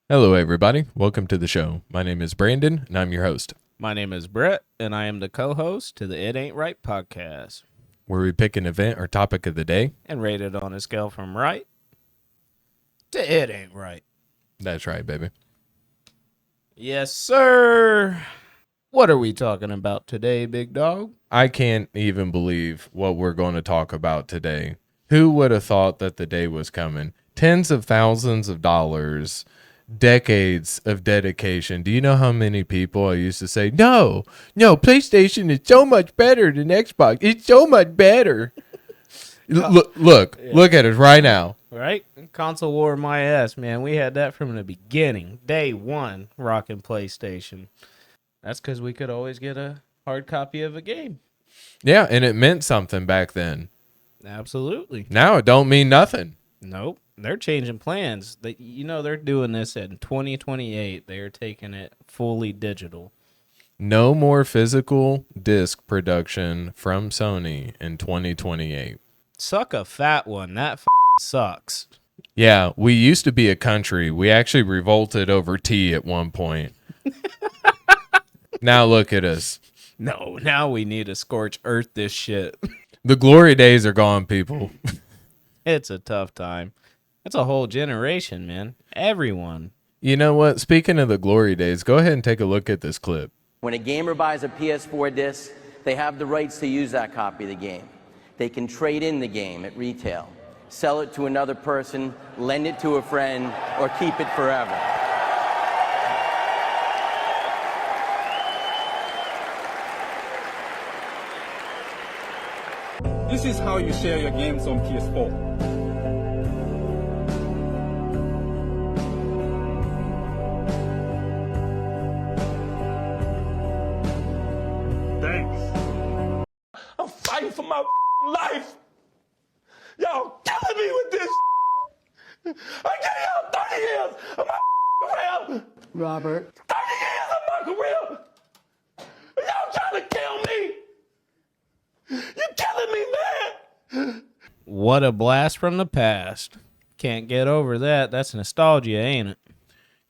Hello, everybody. Welcome to the show. My name is Brandon, and I'm your host, My name is Brett, and I am the co-host to the It Ain't Right podcast, where we pick an event or topic of the day. and rate it on a scale from right to it ain't right. That's right, baby. Yes, sir. What are we talking about today, big dog? I can't even believe what we're going to talk about today. Who would have thought that the day was coming? Tens of thousands of dollars, decades of dedication. Do you know how many people I used to say, no, PlayStation is so much better than Xbox. It's so much better. Look at us right now. Right? Console war my ass, man. We had that from the beginning. Day one, rocking PlayStation. That's because we could always get a hard copy of a game. Yeah, and it meant something back then. Absolutely. Now it don't mean nothing. Nope. They're changing plans. They're doing this in 2028. They're taking it fully digital. No more physical disc production from Sony in 2028. Suck a fat one. That sucks. Yeah, we used to be a country. We actually revolted over tea at one point. Now look at us. No, now we need to scorch earth this shit. The glory days are gone, people. It's a tough time. It's a whole generation, man. Everyone. You know what? Speaking of the glory days, go ahead and take a look at this clip. When a gamer buys a PS4 disc, they have the rights to use that copy of the game. They can trade in the game at retail, sell it to another person, lend it to a friend, or keep it forever. This is how you share your games on PS4. Thanks. I'm fighting for my life. Y'all killing me with this. I gave y'all 30 years of my career. Robert. 30 years of my career. Y'all trying to kill me. You killing me, man. What a blast from the past. Can't get over that. That's nostalgia, ain't it?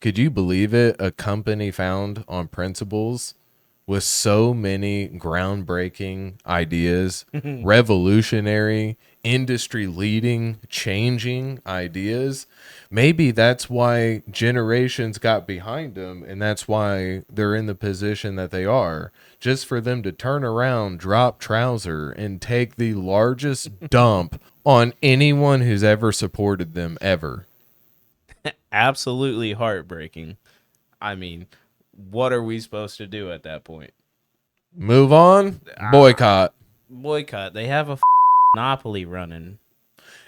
Could you believe it? A company found on principles with so many groundbreaking ideas, revolutionary, industry leading, changing ideas. Maybe that's why generations got behind them, and that's why they're in the position that they are. Just for them to turn around, drop trouser, and take the largest dump on anyone who's ever supported them ever. Absolutely heartbreaking. I mean, what are we supposed to do at that point? Move on, boycott. Boycott. They have a monopoly running.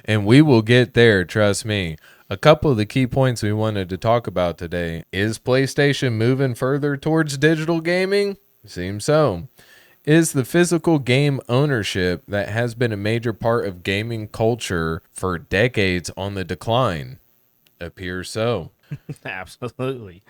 And we will get there, trust me. A couple of the key points we wanted to talk about today. Is PlayStation moving further towards digital gaming? Seems so. Is the physical game ownership that has been a major part of gaming culture for decades on the decline? Appears so. Absolutely.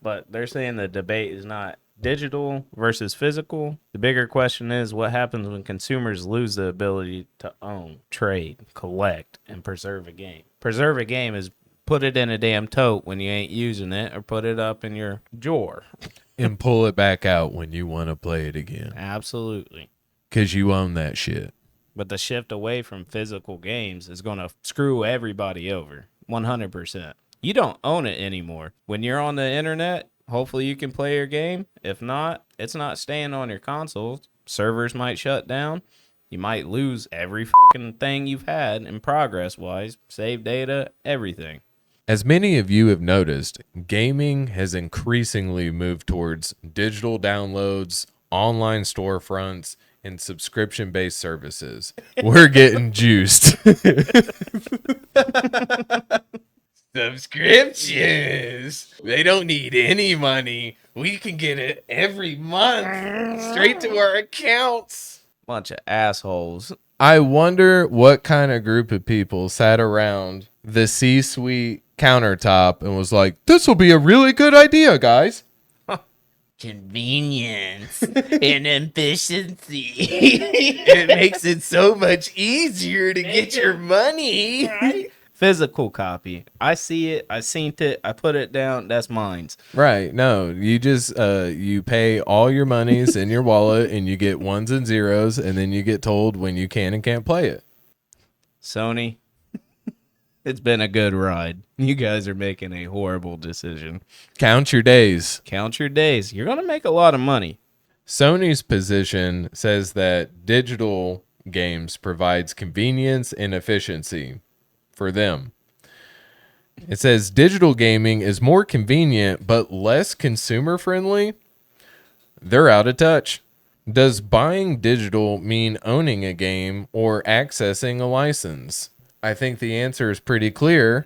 But they're saying the debate is not digital versus physical. The bigger question is what happens when consumers lose the ability to own, trade, collect, and preserve a game. Preserve a game is put it in a damn tote when you ain't using it, or put it up in your drawer. And pull it back out when you want to play it again. Absolutely. Because you own that shit. But the shift away from physical games is going to screw everybody over. 100%. You don't own it anymore. When you're on the internet, hopefully you can play your game. If not, it's not staying on your console. Servers might shut down. You might lose every fucking thing you've had in progress-wise. Save data, everything. As many of you have noticed, gaming has increasingly moved towards digital downloads, online storefronts, and subscription-based services. We're getting juiced. Subscriptions. They don't need any money. We can get it every month straight to our accounts. Bunch of assholes. I wonder what kind of group of people sat around the C-suite countertop and was like, this will be a really good idea, guys. Convenience and efficiency. It makes it so much easier to get your money. Right? Physical copy. I see it. I seen it. I put it down. That's mine. Right. No, you just you pay all your monies in your wallet and you get ones and zeros, and then you get told when you can and can't play it. Sony, it's been a good ride. You guys are making a horrible decision. Count your days. Count your days. You're going to make a lot of money. Sony's position says that digital games provides convenience and efficiency for them. It says digital gaming is more convenient but less consumer friendly. They're out of touch. Does buying digital mean owning a game or accessing a license? I think the answer is pretty clear.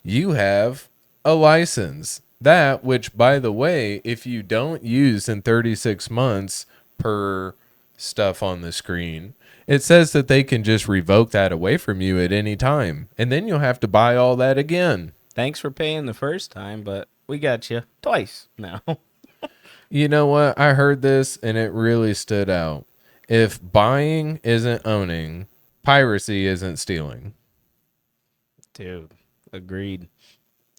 You have a license. That, which, by the way, if you don't use in 36 months per stuff on the screen, it says that they can just revoke that away from you at any time. And then you'll have to buy all that again. Thanks for paying the first time, but we got you twice now. You know what? I heard this and it really stood out. If buying isn't owning, piracy isn't stealing. Dude, agreed.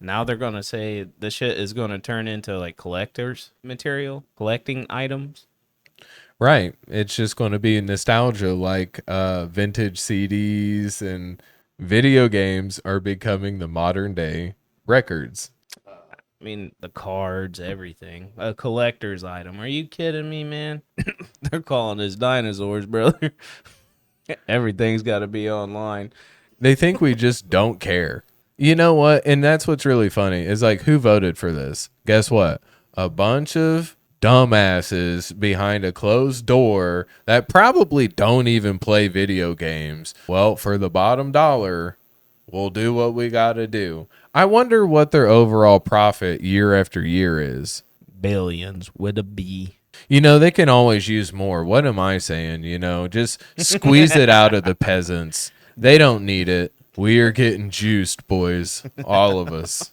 Now they're going to say the shit is going to turn into like collector's material, collecting items. Right. It's just going to be nostalgia, like vintage CDs, and video games are becoming the modern day records. I mean, the cards, everything. A collector's item. Are you kidding me, man? They're calling this dinosaurs, brother. Everything's got to be online. They think we just don't care. You know what? And that's what's really funny is like, who voted for this? Guess what? A bunch of dumbasses behind a closed door that probably don't even play video games. Well, for the bottom dollar, we'll do what we got to do. I wonder what their overall profit year after year is. Billions with a B. You know, they can always use more. What am I saying? You know, just squeeze it out of the peasants. They don't need it. We are getting juiced, boys. All of us.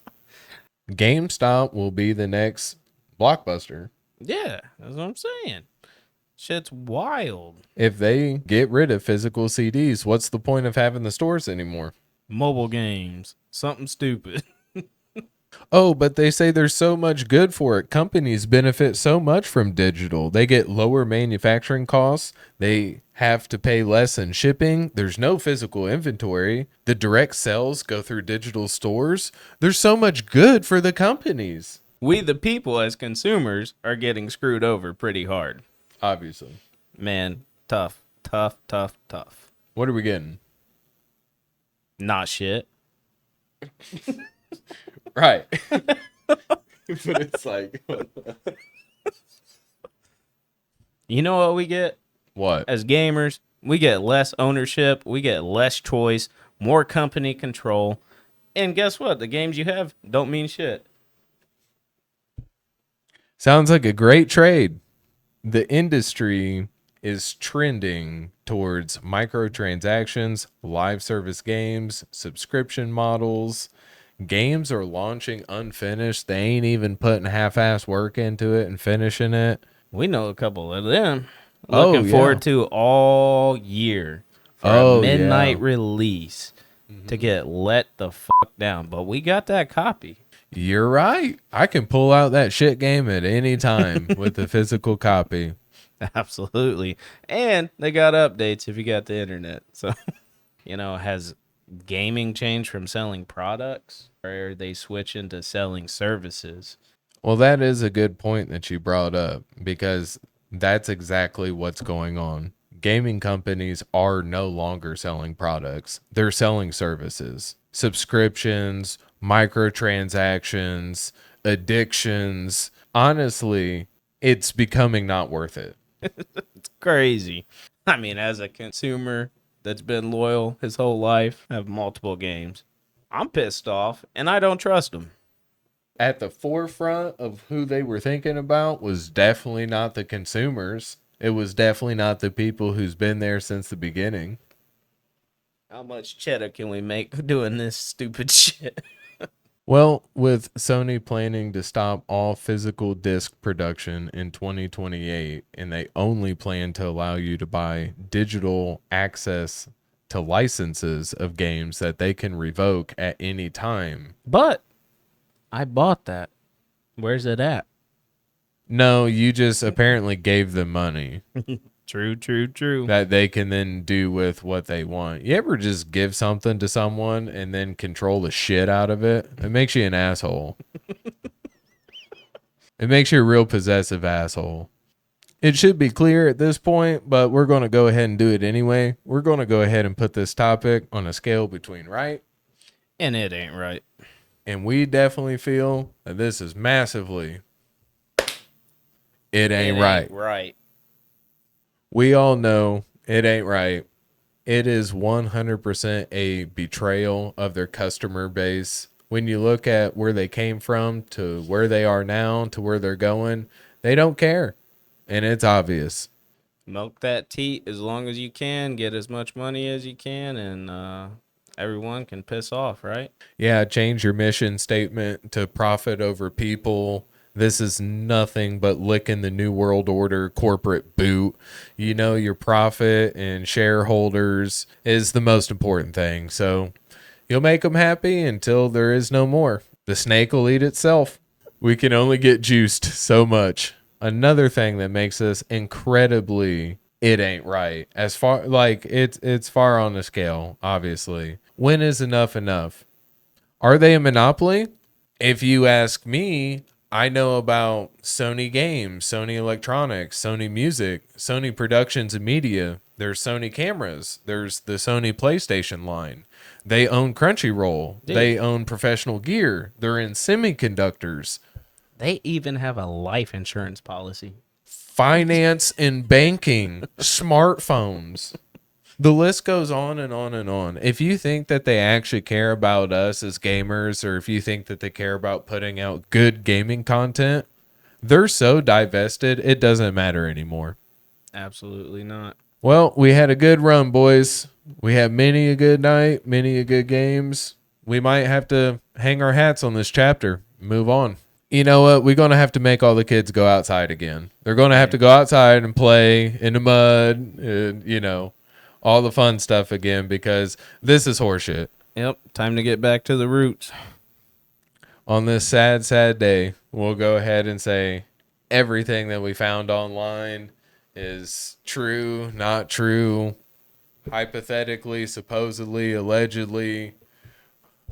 GameStop will be the next Blockbuster. Yeah, that's what I'm saying. Shit's wild. If they get rid of physical CDs, what's the point of having the stores anymore? Mobile games. Something stupid. Oh, but they say there's so much good for it. Companies benefit so much from digital. They get lower manufacturing costs. They have to pay less in shipping. There's no physical inventory. The direct sales go through digital stores. There's so much good for the companies. We, the people, as consumers, are getting screwed over pretty hard. Obviously. Man, tough. What are we getting? Not shit. Right. But it's like... You know what we get? What? As gamers, we get less ownership, we get less choice, more company control. And guess what? The games you have don't mean shit. Sounds like a great trade. The industry is trending towards microtransactions, live service games, subscription models. Games are launching unfinished. They ain't even putting half-ass work into it and finishing it. We know a couple of them. Oh, Looking yeah. forward to all year for Oh, a midnight yeah. release to get let the fuck down. But we got that copy. You're right. I can pull out that shit game at any time with the physical copy. Absolutely. And they got updates if you got the internet. So, has gaming changed from selling products, or are they switching to selling services? Well, that is a good point that you brought up, because that's exactly what's going on. Gaming companies are no longer selling products. They're selling services, subscriptions, microtransactions, addictions. Honestly, it's becoming not worth it. It's crazy. I mean, as a consumer that's been loyal his whole life, have multiple games, I'm pissed off, and I don't trust them. At the forefront of who they were thinking about was definitely not the consumers. It was definitely not the people who's been there since the beginning. How much cheddar can we make doing this stupid shit? Well, with Sony planning to stop all physical disc production in 2028, and they only plan to allow you to buy digital access to licenses of games that they can revoke at any time. But I bought that. Where's it at? No, you just apparently gave them money True. that they can then do with what they want. You ever just give something to someone and then control the shit out of it? It makes you an asshole. It makes you a real possessive asshole. It should be clear at this point, but we're going to go ahead and do it anyway. We're going to go ahead and put this topic on a scale between right And it ain't right. and we definitely feel that this is massively it ain't right. Right. We all know it ain't right. It is 100% a betrayal of their customer base. When you look at where they came from to where they are now to where they're going, they don't care. And it's obvious. Milk that teat as long as you can, get as much money as you can, and everyone can piss off, right? Yeah, change your mission statement to profit over people. This is nothing but licking the New World Order corporate boot. You know, your profit and shareholders is the most important thing. So you'll make them happy until there is no more. The snake will eat itself. We can only get juiced so much. Another thing that makes us incredibly it ain't right. As far like it's far on the scale, obviously. When is enough enough? Are they a monopoly? If you ask me, I know about Sony Games, Sony Electronics, Sony Music, Sony Productions and Media. There's Sony Cameras. There's the Sony PlayStation line. They own Crunchyroll. Dude. They own Professional Gear. They're in semiconductors, They even have a life insurance policy. finance and banking, smartphones. The list goes on and on and on. If you think that they actually care about us as gamers, or if you think that they care about putting out good gaming content, they're so divested, it doesn't matter anymore. Absolutely not. Well, we had a good run, boys. We had many a good night, many a good games. We might have to hang our hats on this chapter, move on. You know what? We're going to have to make all the kids go outside again. They're going to have to go outside and play in the mud, all the fun stuff again, because this is horseshit. Yep, time to get back to the roots. On this sad, sad day, we'll go ahead and say everything that we found online is true, not true, hypothetically, supposedly, allegedly.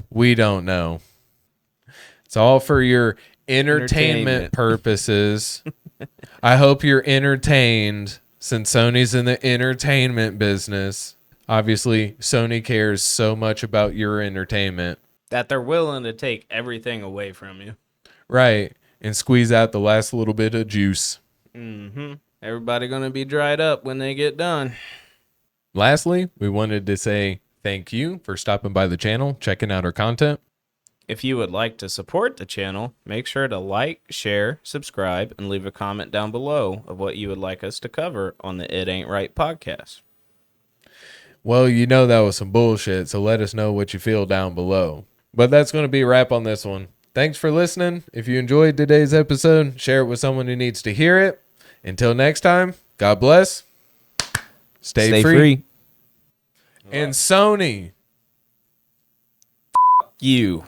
We don't know. It's all for your entertainment purposes. I hope you're entertained, since Sony's in the entertainment business. Obviously, Sony cares so much about your entertainment. That they're willing to take everything away from you. Right. And squeeze out the last little bit of juice. Mm-hmm. Everybody gonna be dried up when they get done. Lastly, we wanted to say thank you for stopping by the channel, checking out our content. If you would like to support the channel, make sure to like, share, subscribe, and leave a comment down below of what you would like us to cover on the It Ain't Right podcast. Well, you know that was some bullshit, so let us know what you feel down below. But that's going to be a wrap on this one. Thanks for listening. If you enjoyed today's episode, share it with someone who needs to hear it. Until next time, God bless. Stay free. And Sony. You.